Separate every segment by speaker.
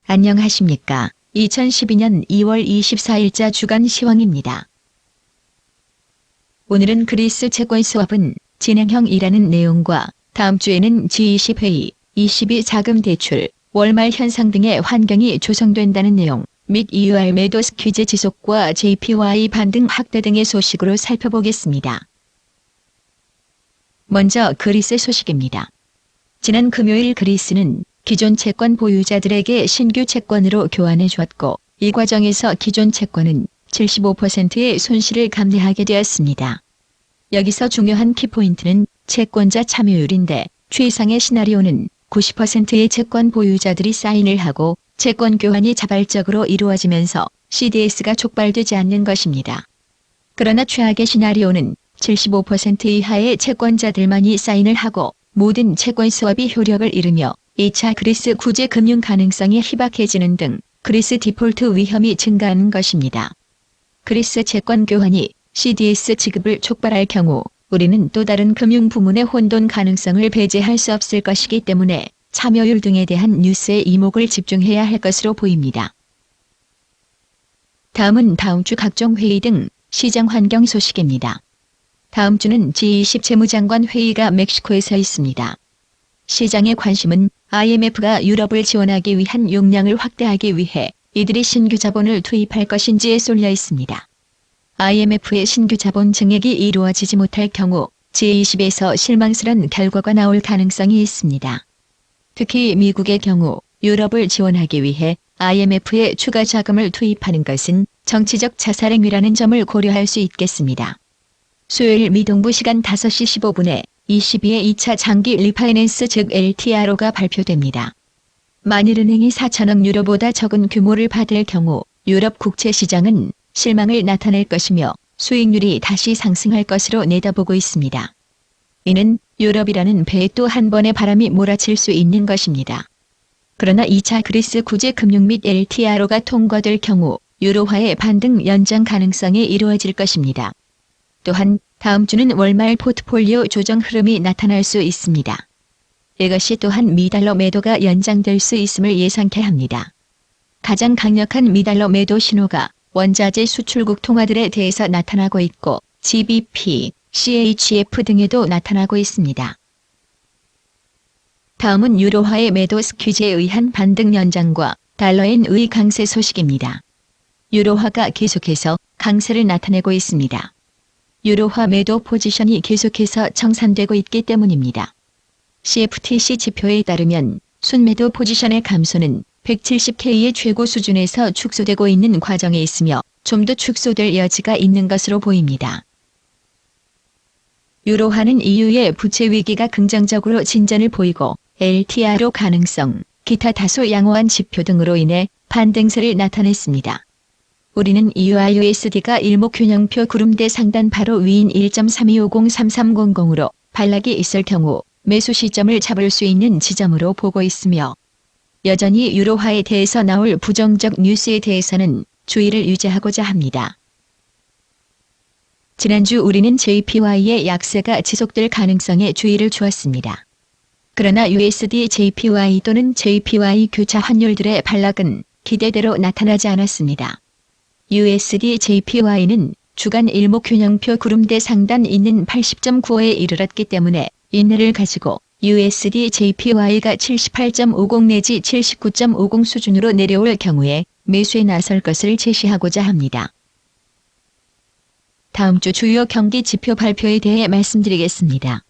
Speaker 1: 안녕하십니까. 2012년 2월 24일자 주간 시황입니다. 오늘은 그리스 채권 수업은 진행형이라는 내용과 다음 주에는 G20 회의, ECB 자금 대출, 월말 현상 등의 환경이 조성된다는 내용 및 EUR 매도 스퀴즈 지속과 JPY 반등 확대 등의 소식으로 살펴보겠습니다. 먼저 그리스 소식입니다. 지난 금요일 그리스는 기존 채권 보유자들에게 신규 채권으로 교환해 주었고 이 과정에서 기존 채권은 75%의 손실을 감내하게 되었습니다. 여기서 중요한 키포인트는 채권자 참여율인데 최상의 시나리오는 90%의 채권 보유자들이 사인을 하고 채권 교환이 자발적으로 이루어지면서 CDS가 촉발되지 않는 것입니다. 그러나 최악의 시나리오는 75% 이하의 채권자들만이 사인을 하고 모든 채권 수업이 효력을 잃으며 2차 그리스 구제 금융 가능성이 희박해지는 등 그리스 디폴트 위험이 증가하는 것입니다. 그리스 채권 교환이 CDS 지급을 촉발할 경우 우리는 또 다른 금융 부문의 혼돈 가능성을 배제할 수 없을 것이기 때문에 참여율 등에 대한 뉴스에 이목을 집중해야 할 것으로 보입니다. 다음은 다음 주 각종 회의 등 시장 환경 소식입니다. 다음 주는 G20 재무장관 회의가 멕시코에서 있습니다. 시장의 관심은 IMF가 유럽을 지원하기 위한 용량을 확대하기 위해 이들이 신규 자본을 투입할 것인지에 쏠려 있습니다. IMF의 신규 자본 증액이 이루어지지 못할 경우 G20에서 실망스러운 결과가 나올 가능성이 있습니다. 특히 미국의 경우 유럽을 지원하기 위해 IMF에 추가 자금을 투입하는 것은 정치적 자살행위라는 점을 고려할 수 있겠습니다. 수요일 미 동부 시간 5시 15분에 ECB의 2차 장기 리파이낸스 즉 LTRO가 발표됩니다. 만일 은행이 4천억 유로보다 적은 규모를 받을 경우 유럽 국채 시장은 실망을 나타낼 것이며 수익률이 다시 상승할 것으로 내다보고 있습니다. 이는 유럽이라는 배에 또 한 번의 바람이 몰아칠 수 있는 것입니다. 그러나 2차 그리스 구제 금융 및 LTRO가 통과될 경우 유로화의 반등 연장 가능성이 이루어질 것입니다. 또한 다음 주는 월말 포트폴리오 조정 흐름이 나타날 수 있습니다. 이것이 또한 미달러 매도가 연장될 수 있음을 예상케 합니다. 가장 강력한 미달러 매도 신호가 원자재 수출국 통화들에 대해서 나타나고 있고 GBP, CHF 등에도 나타나고 있습니다. 다음은 유로화의 매도 스퀴즈에 의한 반등 연장과 달러엔의 강세 소식입니다. 유로화가 계속해서 강세를 나타내고 있습니다. 유로화 매도 포지션이 계속해서 청산되고 있기 때문입니다. CFTC 지표에 따르면 순매도 포지션의 감소는 170K의 최고 수준에서 축소되고 있는 과정에 있으며 좀 더 축소될 여지가 있는 것으로 보입니다. 유로화는 EU의 부채 위기가 긍정적으로 진전을 보이고 LTRO 가능성, 기타 다소 양호한 지표 등으로 인해 반등세를 나타냈습니다. 우리는 EURUSD가 일목균형표 구름대 상단 바로 위인 1.32503300으로 반락이 있을 경우 매수 시점을 잡을 수 있는 지점으로 보고 있으며 여전히 유로화에 대해서 나올 부정적 뉴스에 대해서는 주의를 유지하고자 합니다. 지난주 우리는 JPY의 약세가 지속될 가능성에 주의를 주었습니다. 그러나 USD JPY 또는 JPY 교차 환율들의 반락은 기대대로 나타나지 않았습니다. USD JPY는 주간 일목균형표 구름대 상단 있는 80.95에 이르렀기 때문에 인내를 가지고 USD JPY가 78.50 내지 79.50 수준으로 내려올 경우에 매수에 나설 것을 제시하고자 합니다. 다음 주 주요 경기 지표 발표에 대해 말씀드리겠습니다.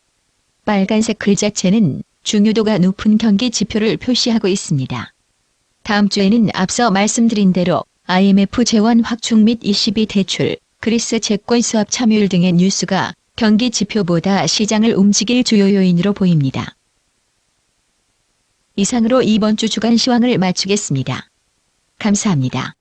Speaker 1: 빨간색 글자체는 중요도가 높은 경기 지표를 표시하고 있습니다. 다음 주에는 앞서 말씀드린 대로 IMF 재원 확충 및 ECB 대출, 그리스 채권 수업 참여율 등의 뉴스가 경기 지표보다 시장을 움직일 주요 요인으로 보입니다. 이상으로 이번 주 주간 시황을 마치겠습니다. 감사합니다.